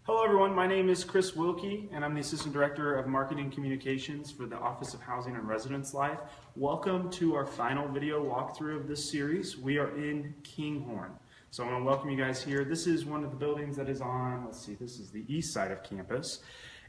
Hello everyone, my name is Chris Wilkie and I'm the Assistant Director of Marketing Communications for the Office of Housing and Residence Life. Welcome to our final video walkthrough of this series. We are in Kinghorn. So I want to welcome you guys here. This is one of the buildings that is on, this is the east side of campus.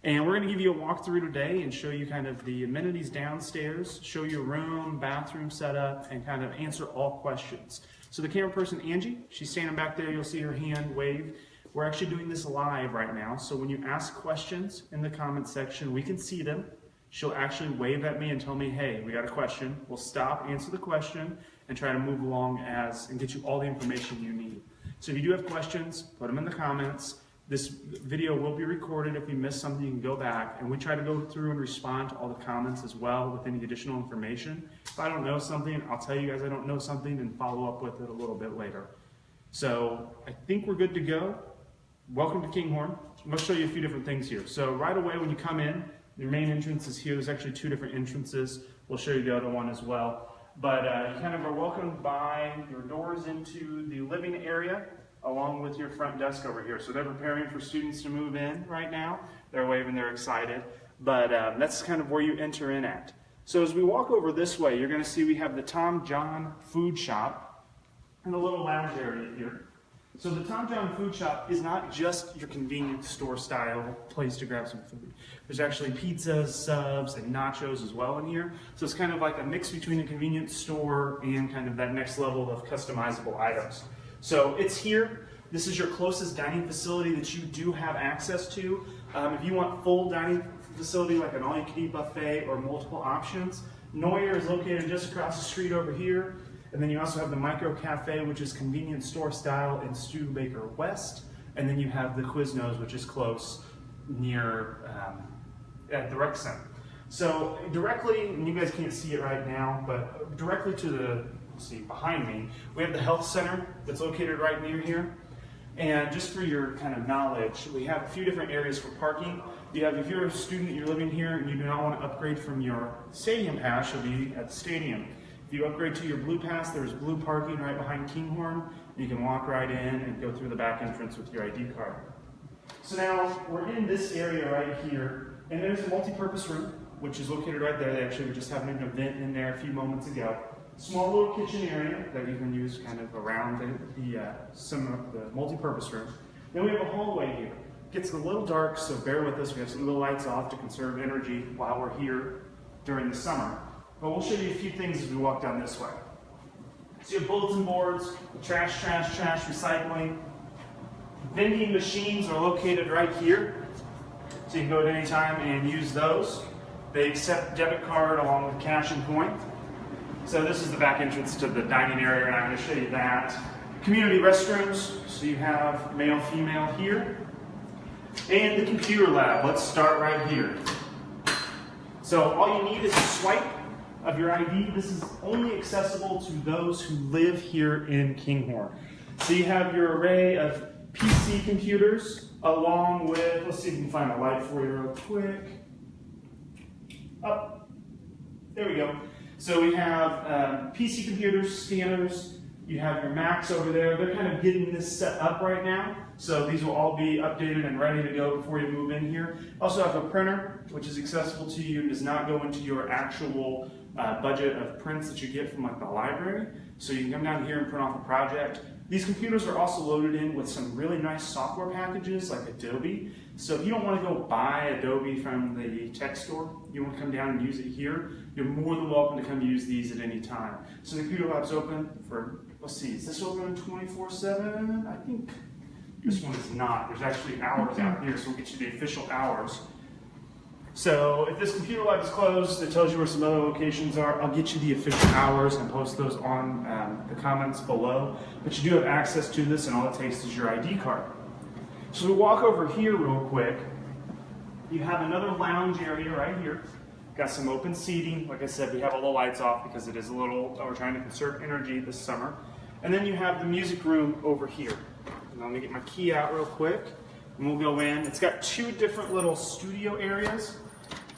And we're going to give you a walkthrough today and show you kind of the amenities downstairs, show you a room, bathroom setup, and kind of answer all questions. So the camera person, Angie, she's standing back there. You'll see her hand wave. We're actually doing this live right now, so when you ask questions in the comments section, we can see them. She'll actually wave at me and tell me, hey, we got a question. We'll stop, answer the question, and try to move along and get you all the information you need. So if you do have questions, put them in the comments. This video will be recorded. If you miss something, you can go back, and we try to go through and respond to all the comments as well with any additional information. If I don't know something, I'll tell you guys I don't know something and follow up with it a little bit later. So I think we're good to go. Welcome to Kinghorn. I'm going to show you a few different things here. So right away when you come in, your main entrance is here. There's actually two different entrances. We'll show you the other one as well. But you kind of are welcomed by your doors into the living area along with your front desk over here. So they're preparing for students to move in right now. They're waving, they're excited. But that's kind of where you enter in at. So as we walk over this way, you're going to see we have the Tom John Food Shop and a little lounge area here. So the Tom John Food Shop is not just your convenience store style place to grab some food. There's actually pizzas, subs, and nachos as well in here. So it's kind of like a mix between a convenience store and kind of that next level of customizable items. So it's here. This is your closest dining facility that you do have access to. If you want full dining facility like an all-you-can-eat buffet or multiple options, Neuer is located just across the street over here. And then you also have the Micro Cafe, which is convenience store style in Studebaker West. And then you have the Quiznos, which is close near at the rec center. So directly, and you guys can't see it right now, but directly to the, behind me, we have the health center that's located right near here. And just for your kind of knowledge, we have a few different areas for parking. You have, if you're a student, you're living here, and you do not want to upgrade from your stadium pass, you'll be at the stadium. If you upgrade to your blue pass, there's blue parking right behind Kinghorn. You can walk right in and go through the back entrance with your ID card. So now we're in this area right here, and there's a multi-purpose room, which is located right there. They actually were just having an event in there a few moments ago. Small little kitchen area that you can use kind of around the multi-purpose room. Then we have a hallway here. It gets a little dark, so bear with us. We have some little lights off to conserve energy while we're here during the summer. But we'll show you a few things as we walk down this way. So you have bulletin boards, trash, recycling. Vending machines are located right here. So you can go at any time and use those. They accept debit card along with cash and point. So this is the back entrance to the dining area, and I'm going to show you that. Community restrooms, so you have male, female here. And the computer lab, let's start right here. So all you need is a swipe of your ID. This is only accessible to those who live here in Kinghorn. So you have your array of PC computers along with, let's see if we can find a light for you real quick. Oh, there we go. So we have PC computers, scanners, you have your Macs over there. They're kind of getting this set up right now. So these will all be updated and ready to go before you move in here. Also have a printer, which is accessible to you and does not go into your actual budget of prints that you get from like the library. So you can come down here and print off a project. These computers are also loaded in with some really nice software packages like Adobe. So if you don't want to go buy Adobe from the tech store, you want to come down and use it here, you're more than welcome to come use these at any time. So the computer lab's open for, let's see, is this open 24/7? I think this one is not. There's actually hours out here, so we'll get you the official hours. So if this computer lab is closed, it tells you where some other locations are. I'll get you the official hours and post those on the comments below. But you do have access to this, and all it takes is your ID card. So we walk over here real quick. You have another lounge area right here. Got some open seating. Like I said, we have all the lights off because it is a little, we're trying to conserve energy this summer. And then you have the music room over here. And let me get my key out real quick. And we'll go in. It's got two different little studio areas,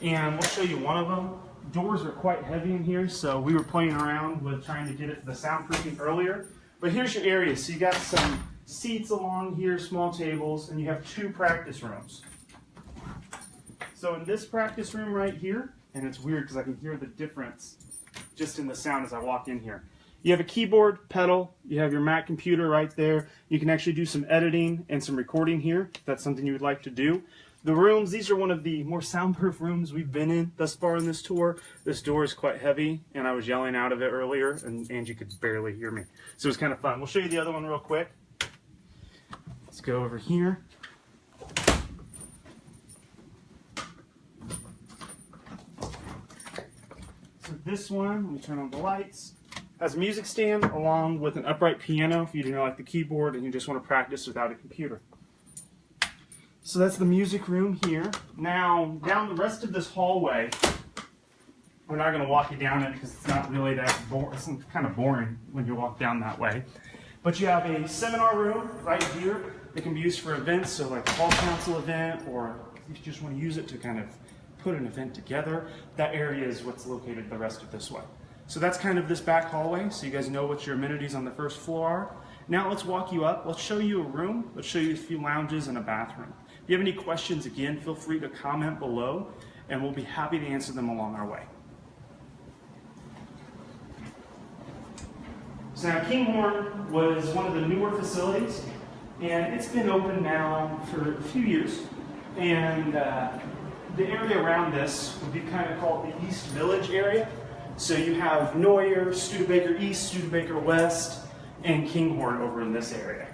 and we'll show you one of them. Doors are quite heavy in here, so we were playing around with trying to get it to the soundproofing earlier. But here's your area. So you got some seats along here, small tables, and you have 2 practice rooms. So in this practice room right here, and it's weird because I can hear the difference just in the sound as I walk in here. You have a keyboard, pedal, you have your Mac computer right there. You can actually do some editing and some recording here, if that's something you would like to do. The rooms, these are one of the more soundproof rooms we've been in thus far in this tour. This door is quite heavy, and I was yelling out of it earlier, and Angie could barely hear me. So it was kind of fun. We'll show you the other one real quick. Let's go over here. So this one, let me turn on the lights, has a music stand along with an upright piano if you don't like the keyboard and you just want to practice without a computer. So that's the music room here. Now, down the rest of this hallway, we're not going to walk you down it because it's not really that boring. It's kind of boring when you walk down that way. But you have a seminar room right here that can be used for events, so like a hall council event, or if you just want to use it to kind of put an event together. That area is what's located the rest of this way. So that's kind of this back hallway, so you guys know what your amenities on the first floor are. Now let's walk you up. Let's show you a room. Let's show you a few lounges and a bathroom. If you have any questions, again, feel free to comment below, and we'll be happy to answer them along our way. So now Kinghorn was one of the newer facilities, and it's been open now for a few years. And the area around this would be kind of called the East Village area. So you have Neuer, Studebaker East, Studebaker West, and Kinghorn over in this area.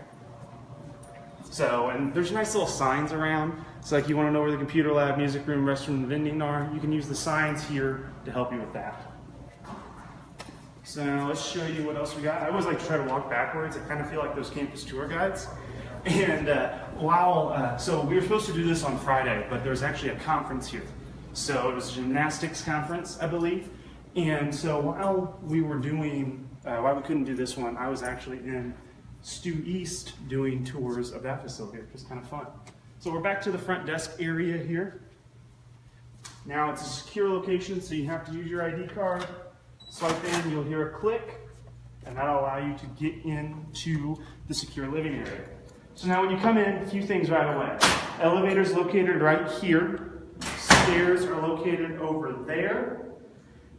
So, and there's nice little signs around. So like you want to know where the computer lab, music room, restroom, and vending are, you can use the signs here to help you with that. So now let's show you what else we got. I always like to try to walk backwards. I kind of feel like those campus tour guides. And so we were supposed to do this on Friday, but there's actually a conference here. So it was a gymnastics conference, I believe. And so while we were doing, while we couldn't do this one, I was actually in Stu East doing tours of that facility, which was kind of fun. So we're back to the front desk area here. Now it's a secure location, so you have to use your ID card. Swipe in, you'll hear a click, and that'll allow you to get into the secure living area. So now when you come in, a few things right away. Elevator's located right here. Stairs are located over there.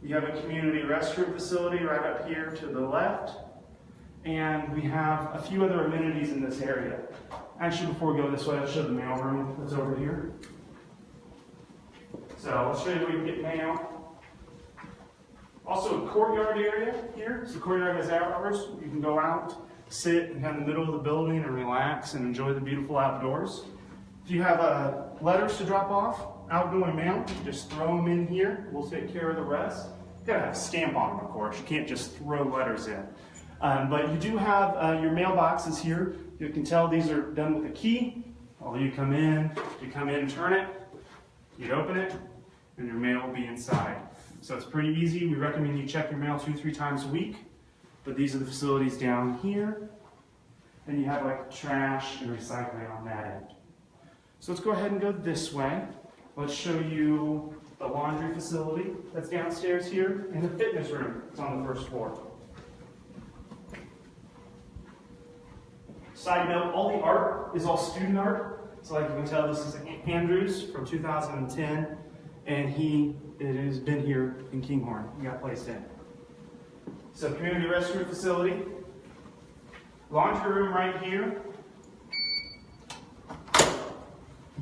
You have a community restroom facility right up here to the left. And we have a few other amenities in this area. Actually, before we go this way, I'll show the mail room that's over here. So I'll show you where you get mail. Also a courtyard area here. So the courtyard has hours. You can go out, sit in kind of the middle of the building and relax and enjoy the beautiful outdoors. If you have letters to drop off, outgoing mail, just throw them in here. We'll take care of the rest. You gotta have a stamp on them, of course. You can't just throw letters in. But you do have your mailboxes here. You can tell these are done with a key. Well, you come in, turn it, you open it, and your mail will be inside. So it's pretty easy. We recommend you check your mail 2-3 times a week. But these are the facilities down here. And you have like trash and recycling on that end. So let's go ahead and go this way. Let's show you the laundry facility that's downstairs here and the fitness room that's on the first floor. Side note, all the art is all student art. So like you can tell, this is Andrews from 2010, and it has been here in Kinghorn. He got placed in. So community restroom facility. Laundry room right here.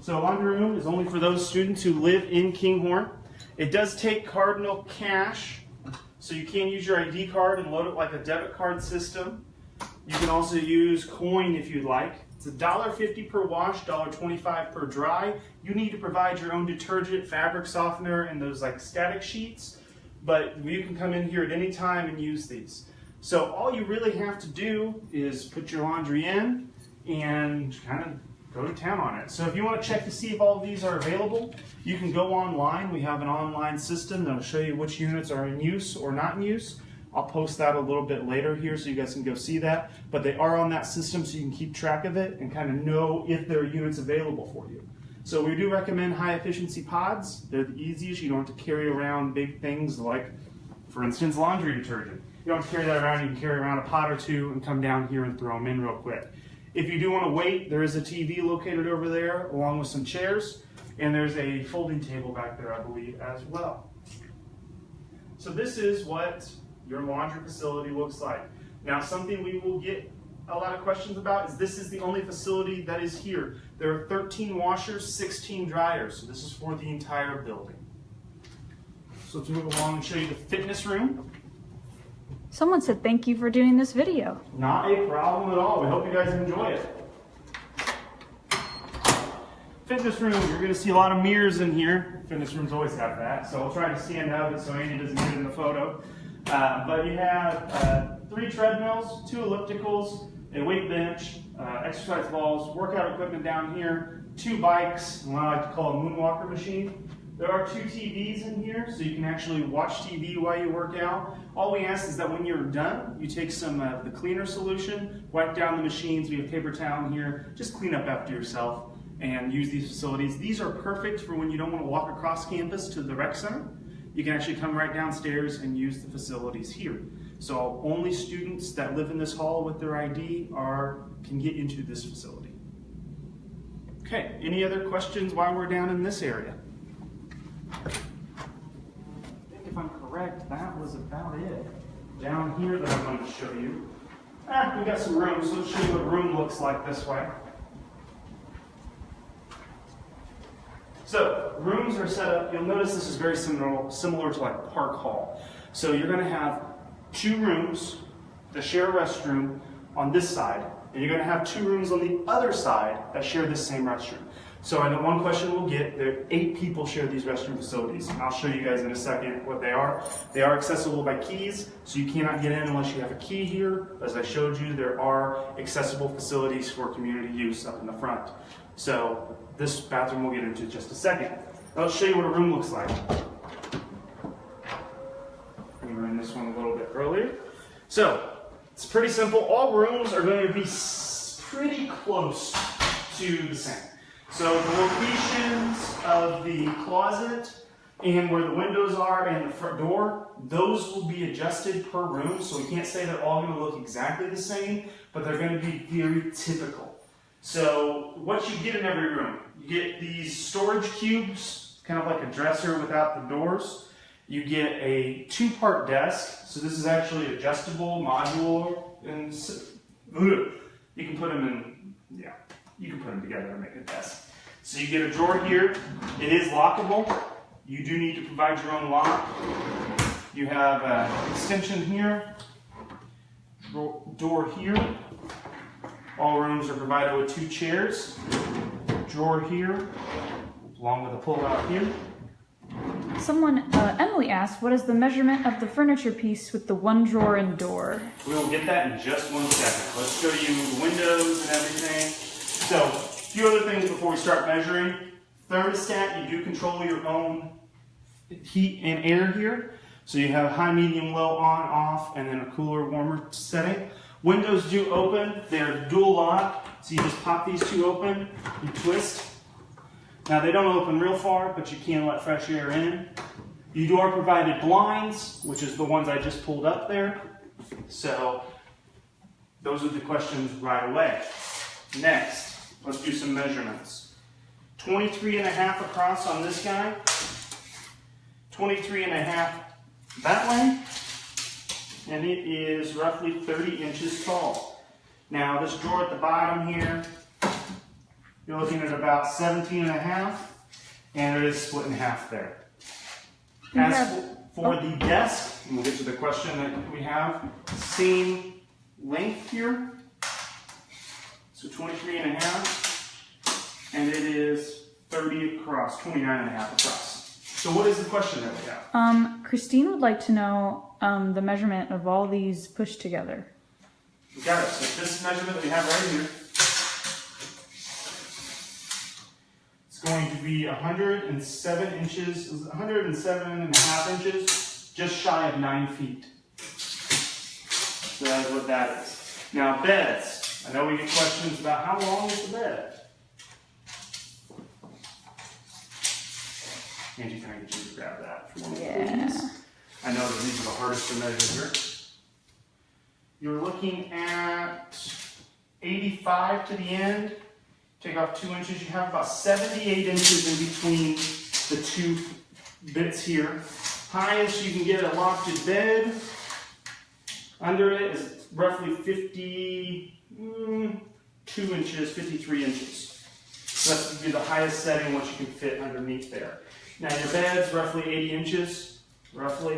So laundry room is only for those students who live in Kinghorn. It does take Cardinal cash, so you can use your ID card and load it like a debit card system. You can also use coin if you'd like. It's $1.50 per wash, $1.25 per dry. You need to provide your own detergent, fabric softener, and those like static sheets, but you can come in here at any time and use these. So all you really have to do is put your laundry in and kind of go to town on it. So if you want to check to see if all of these are available, you can go online. We have an online system that'll show you which units are in use or not in use. I'll post that a little bit later here so you guys can go see that. But they are on that system so you can keep track of it and kind of know if there are units available for you. So we do recommend high efficiency pods. They're the easiest. You don't have to carry around big things like, for instance, laundry detergent. You don't have to carry that around. You can carry around a pot or two and come down here and throw them in real quick. If you do want to wait, there is a TV located over there along with some chairs, and there's a folding table back there, I believe, as well. So this is what your laundry facility looks like. Now, something we will get a lot of questions about is this is the only facility that is here. There are 13 washers, 16 dryers, so this is for the entire building. So let's move along and show you the fitness room. Someone said thank you for doing this video. Not a problem at all. We hope you guys enjoy it. Fitness room, you're going to see a lot of mirrors in here. Fitness rooms always have that, so I'll try to stand out so Andy doesn't get in the photo. But you have 3 treadmills, 2 ellipticals, a weight bench, exercise balls, workout equipment down here, 2 bikes, and what I like to call a moonwalker machine. There are 2 TVs in here, so you can actually watch TV while you work out. All we ask is that when you're done, you take some of the cleaner solution, wipe down the machines. We have paper towel in here. Just clean up after yourself and use these facilities. These are perfect for when you don't want to walk across campus to the rec center. You can actually come right downstairs and use the facilities here. So only students that live in this hall with their ID can get into this facility. Okay, any other questions while we're down in this area? I think if I'm correct, that was about it. Down here that I wanted to show you. We got some rooms, so let's show you what a room looks like this way. So, rooms are set up, you'll notice this is very similar to like Park Hall. So you're going to have 2 rooms that share a restroom on this side, and you're going to have 2 rooms on the other side that share this same restroom. So I know one question we'll get, there are 8 people share these restroom facilities, and I'll show you guys in a second what they are. They are accessible by keys, so you cannot get in unless you have a key here. As I showed you, there are accessible facilities for community use up in the front. So this bathroom we'll get into in just a second. I'll show you what a room looks like. We were in this one a little bit earlier. So it's pretty simple. All rooms are going to be pretty close to the same. So the locations of the closet and where the windows are and the front door, those will be adjusted per room. So we can't say they're all going to look exactly the same, but they're going to be very typical. So what you get in every room, you get these storage cubes, kind of like a dresser without the doors. You get a 2-part desk. So this is actually adjustable, modular, and you can put them in, you can put them together and make a desk. So you get a drawer here. It is lockable. You do need to provide your own lock. You have an extension here, door here. All rooms are provided with 2 chairs, drawer here, along with a pull-out here. Emily asked, what is the measurement of the furniture piece with the 1 drawer and door? We'll get that in just 1 second. Let's show you the windows and everything. So, a few other things before we start measuring. Thermostat, you do control your own heat and air here. So you have high, medium, low, on, off, and then a cooler, warmer setting. Windows do open. They're dual lock, so you just pop these 2 open, you twist. Now they don't open real far, but you can let fresh air in. You are provided blinds, which is the ones I just pulled up there. So those are the questions right away. Next, let's do some measurements. 23.5 across on this guy, 23.5 that way, and it is roughly 30 inches tall. Now this drawer at the bottom here, you're looking at about 17.5, and it is split in half there. As for the desk, and we'll get to the question that we have, same length here, so 23.5, and it is 30 across, 29.5 across. So what is the question that we have? Christine would like to know the measurement of all these pushed together. We got it. So this measurement that we have right here, it's going to be 107 inches, 107.5 inches, just shy of 9 feet. So that's what that is. Now beds. I know we get questions about how long is the bed. Angie, can I get you to grab that for me, please? I know that these are the hardest to measure here. You're looking at 8 85 to the end. Take off 2 inches. You have about 78 inches in between the two bits here. Highest you can get a lofted bed. Under it is roughly 52 inches, 53 inches. So that's going to be the highest setting what you can fit underneath there. Now your bed's roughly 80 inches, roughly.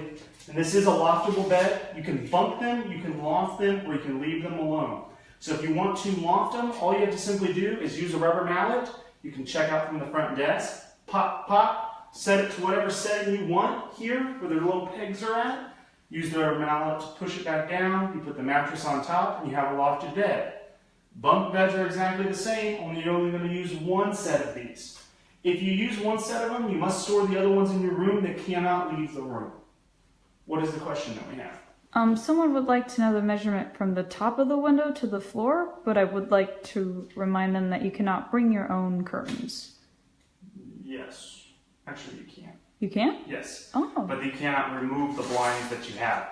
And this is a loftable bed. You can bunk them, you can loft them, or you can leave them alone. So if you want to loft them, all you have to simply do is use a rubber mallet. You can check out from the front desk. Pop, pop, set it to whatever setting you want here, where the little pegs are at. Use the rubber mallet to push it back down. You put the mattress on top, and you have a lofted bed. Bunk beds are exactly the same, only you're only going to use one set of these. If you use one set of them, you must store the other ones in your room. They cannot leave the room. What is the question that we have? Someone would like to know the measurement from the top of the window to the floor, but I would like to remind them that you cannot bring your own curtains. Yes. Actually, you can. You can? Yes. Oh. But you cannot remove the blinds that you have.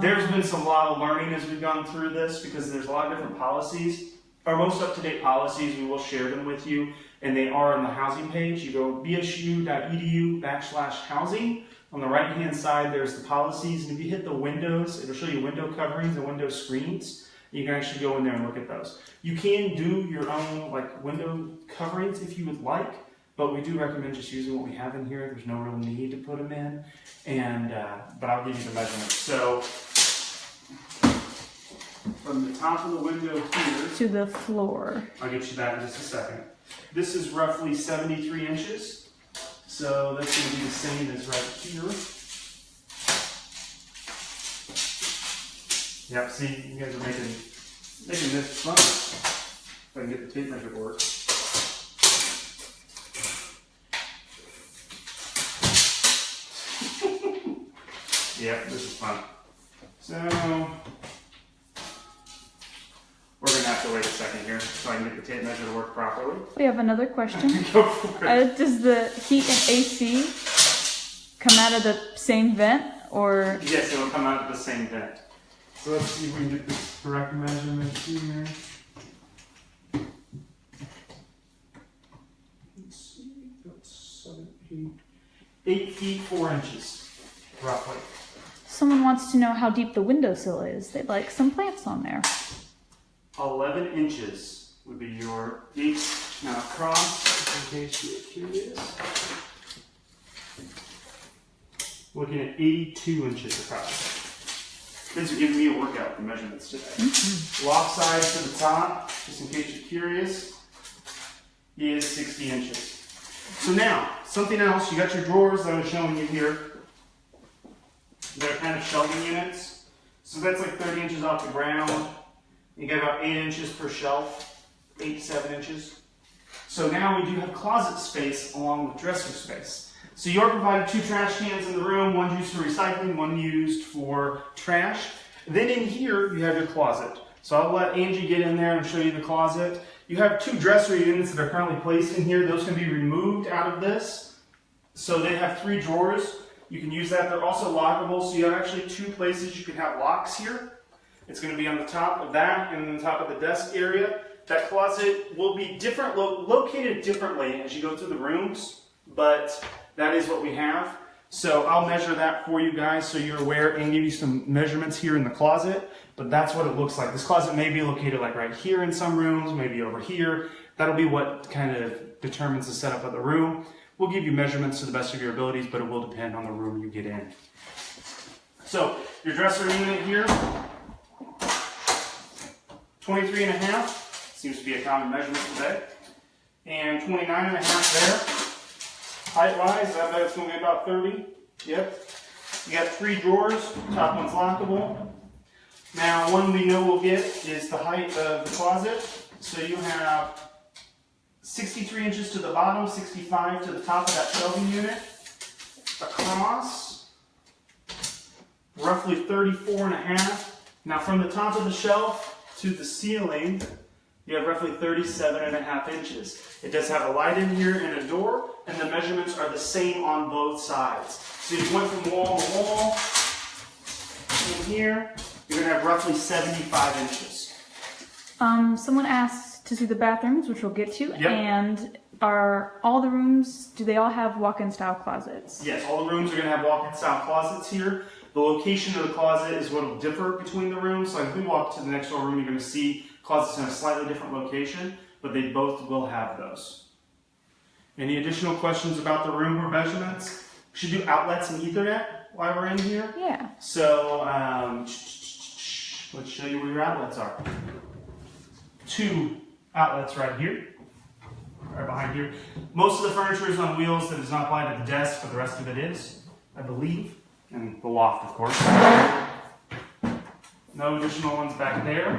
There's been a lot of learning as we've gone through this because there's a lot of different policies. Our most up-to-date policies, we will share them with you, and they are on the housing page. You go bsu.edu/housing. On the right-hand side, there's the policies, and if you hit the windows, it'll show you window coverings and window screens. You can actually go in there and look at those. You can do your own window coverings if you would like, but we do recommend just using what we have in here. There's no real need to put them in, but I'll give you the measurements. So from the top of the window here to the floor. I'll get you that in just a second. This is roughly 73 inches. So that's going to be the same as right here. Yep, see, you guys are making this fun. If I can get the tape measure to work. Yep, this is fun. So we're going to have to wait a second here so I can get the tape measure to work properly. We have another question. Go for it. Does the heat and AC come out of the same vent, or? Yes, it will come out of the same vent. So let's see if we can get this correct measurement here. Let's see, that's 7, 8 feet 4 inches, roughly. Someone wants to know how deep the windowsill is. They'd like some plants on there. 11 inches would be your deep. Now across, in case you're curious, looking at 82 inches across. Kids are giving me a workout for measurements today. Loft size to the top, just in case you're curious, is 60 inches. So now, something else, you got your drawers that I'm showing you here. They're kind of shelving units. So that's like 30 inches off the ground. You get about 8 inches per shelf, 8 to 7 inches. So now we do have closet space along with dresser space. So you're provided 2 trash cans in the room, one used for recycling, one used for trash. Then in here, you have your closet. So I'll let Angie get in there and show you the closet. You have 2 dresser units that are currently placed in here. Those can be removed out of this. So they have 3 drawers. You can use that. They're also lockable, so you have actually 2 places you can have locks here. It's going to be on the top of that and on the top of the desk area. That closet will be different, located differently as you go through the rooms, but that is what we have. So I'll measure that for you guys so you're aware and give you some measurements here in the closet, but that's what it looks like. This closet may be located like right here in some rooms, maybe over here. That'll be what kind of determines the setup of the room. We'll give you measurements to the best of your abilities, but it will depend on the room you get in. So your dresser unit here, 23.5, seems to be a common measurement today, and 29.5 there. Height-wise, I bet it's going to be about 30. Yep. You got 3 drawers, top one's lockable. Now, one we know we'll get is the height of the closet. So you have 63 inches to the bottom, 65 to the top of that shelving unit. Across, roughly 34.5. Now, from the top of the shelf to the ceiling, you have roughly 37.5 inches. It does have a light in here and a door, and the measurements are the same on both sides. So if you went from wall to wall, in here, you're going to have roughly 75 inches. Someone asked to see the bathrooms, which we'll get to, Yep. and are all the rooms, do they all have walk-in style closets? Yes, all the rooms are going to have walk-in style closets here. The location of the closet is what will differ between the rooms. So if we walk to the next door room, you're going to see closets in a slightly different location, but they both will have those. Any additional questions about the room or measurements? We should do outlets and Ethernet while we're in here. Yeah. So let's show you where your outlets are. 2 outlets right here, right behind here. Most of the furniture is on wheels that is not applied to the desk, but the rest of it is, I believe. And the loft, of course. No additional ones back there.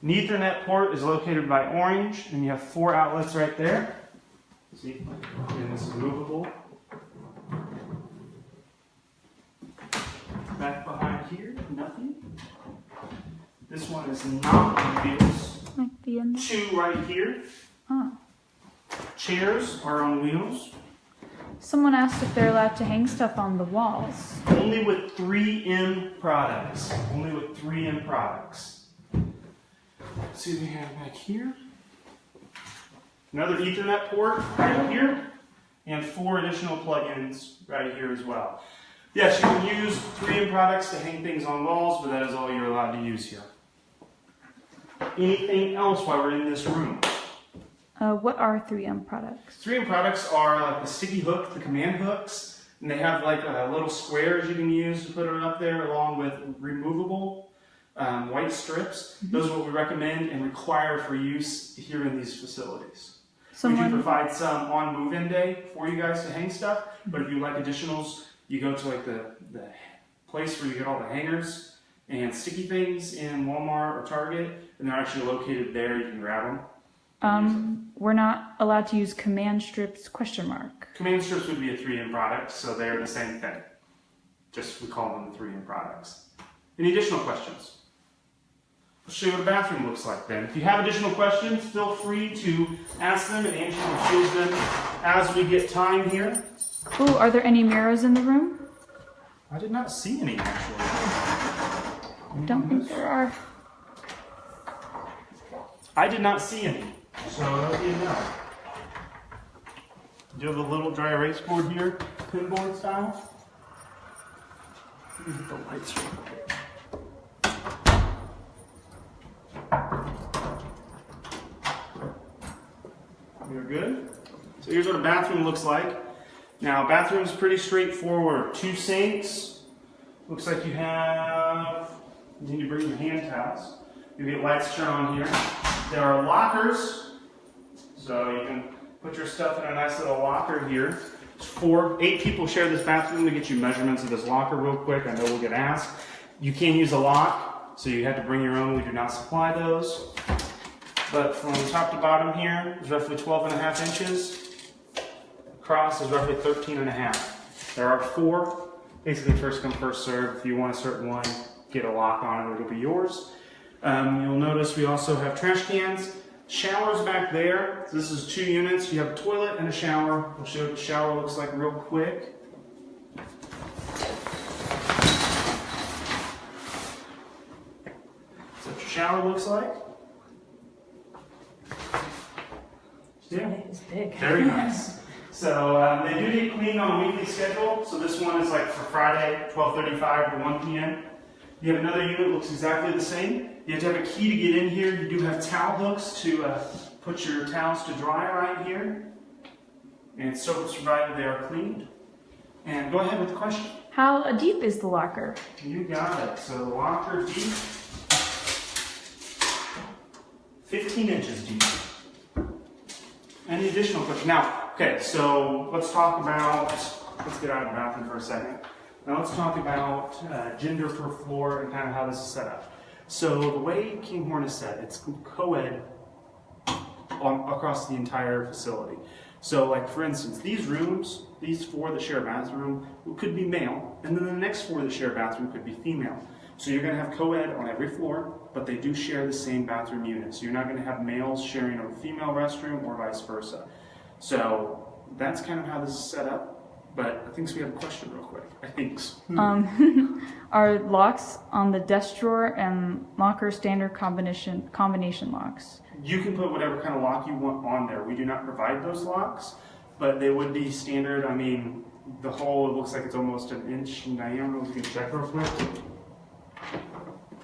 An Ethernet port is located by orange, and you have 4 outlets right there. See, and this is movable. Back behind here, nothing. This one is not on wheels. Might be in there. 2 right here. Oh. Chairs are on wheels. Someone asked if they're allowed to hang stuff on the walls. Only with 3M products. Only with 3M products. Let's see what we have back here. Another Ethernet port right here. And 4 additional plugins right here as well. Yes, you can use 3M products to hang things on walls, but that is all you're allowed to use here. Anything else while we're in this room? What are 3M products? 3M products are like the sticky hook, the command hooks, and they have like little squares you can use to put it up there along with removable white strips. Those are what we recommend and require for use here in these facilities. We do provide some on move-in day for you guys to hang stuff, but if you like additionals, you go to like the place where you get all the hangers and sticky things in Walmart or Target, and they're actually located there. You can grab them. We're not allowed to use command strips, ? Command strips would be a 3M product, so they're the same thing. Just we call them the 3M products. Any additional questions? I'll show you what a bathroom looks like then. If you have additional questions, feel free to ask them, and Angie will field them as we get time here. Ooh, are there any mirrors in the room? I did not see any actually. I don't think there are. I did not see any, so that'll be a no. Do you have a little dry erase board here, pinboard style? Let me get the lights real quick. You're good? So here's what a bathroom looks like. Now, bathroom's pretty straightforward. 2 sinks. Looks like you need to bring your hand towels. You get lights turned on here. There are lockers, so you can put your stuff in a nice little locker here. 8 people share this bathroom. Let me get you measurements of this locker real quick. I know we'll get asked. You can use a lock, so you have to bring your own. We do not supply those. But from top to bottom here is roughly 12.5 inches. Across is roughly 13.5. There are 4. Basically, first come, first serve. If you want a certain one, get a lock on it, it'll be yours. You'll notice we also have trash cans. Showers back there. So this is 2 units. You have a toilet and a shower. We'll show you what the shower looks like real quick. That's what your shower looks like. Yeah. It's big. Very nice. So they do get cleaned on a weekly schedule. So this one is like for Friday, 12:35 to 1 p.m. You have another unit that looks exactly the same. You have to have a key to get in here. You do have towel hooks to put your towels to dry right here. And soaps provided they are cleaned. And go ahead with the question. How deep is the locker? You got it. So the locker deep, 15 inches deep. Any additional questions? Now, okay, so let's get out of the bathroom for a second. Now let's talk about gender per floor and kind of how this is set up. So the way Kinghorn is set, it's co-ed across the entire facility. So like for instance, these rooms, these 4 that share a bathroom could be male, and then the next 4 that share a bathroom could be female. So you're going to have co-ed on every floor, but they do share the same bathroom unit. So you're not going to have males sharing a female restroom or vice versa. So that's kind of how this is set up. But I think we have a question real quick. I think. Are locks on the desk drawer and locker standard combination locks? You can put whatever kind of lock you want on there. We do not provide those locks, but they would be standard. I mean, the hole, it looks like it's almost an inch in diameter. We can check real quick.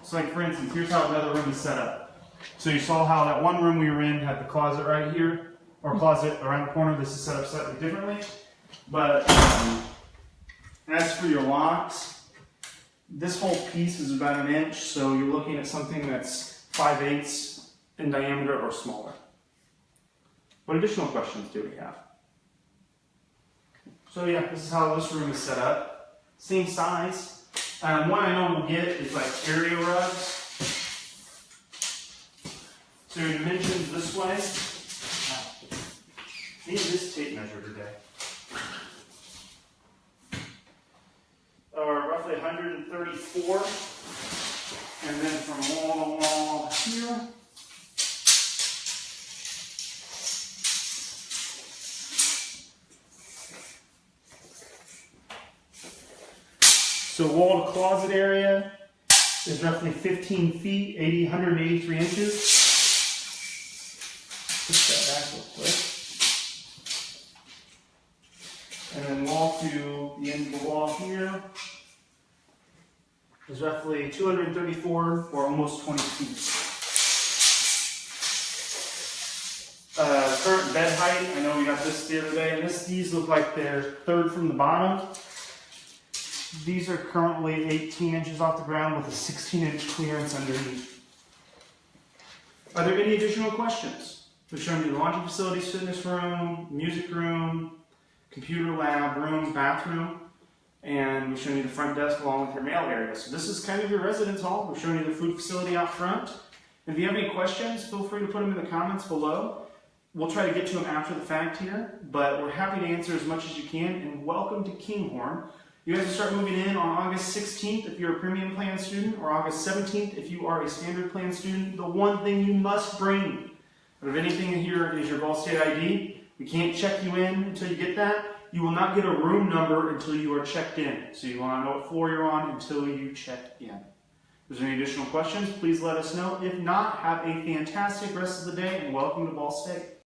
So like for instance, here's how another room is set up. So you saw how that one room we were in had the closet right here, or closet around the corner. This is set up slightly differently. But as for your locks, this whole piece is about an inch, so you're looking at something that's 5/8 in diameter or smaller. What additional questions do we have? So yeah, this is how this room is set up. Same size. One I know we'll get is like area rugs. So your dimensions this way. I need this tape measure today. Are roughly 134, and then from wall to wall here. So wall to closet area is roughly 15 feet, 183 inches. Push that back real quick. And then wall to the end of the wall here is roughly 234 or almost 20 feet. Current bed height, I know we got this the other day, and these look like they're third from the bottom. These are currently 18 inches off the ground with a 16-inch clearance underneath. Are there any additional questions? We've shown you the laundry facilities, fitness room, music room, computer lab, room, bathroom, and we've shown you the front desk along with your mail area. So this is kind of your residence hall. We've shown you the food facility out front. And if you have any questions, feel free to put them in the comments below. We'll try to get to them after the fact here, but we're happy to answer as much as you can, and welcome to Kinghorn. You guys will start moving in on August 16th if you're a premium plan student, or August 17th if you are a standard plan student. The one thing you must bring, out of anything here, is your Ball State ID. We can't check you in until you get that. You will not get a room number until you are checked in. So you will not know what floor you're on until you check in. If there's any additional questions, please let us know. If not, have a fantastic rest of the day and welcome to Ball State.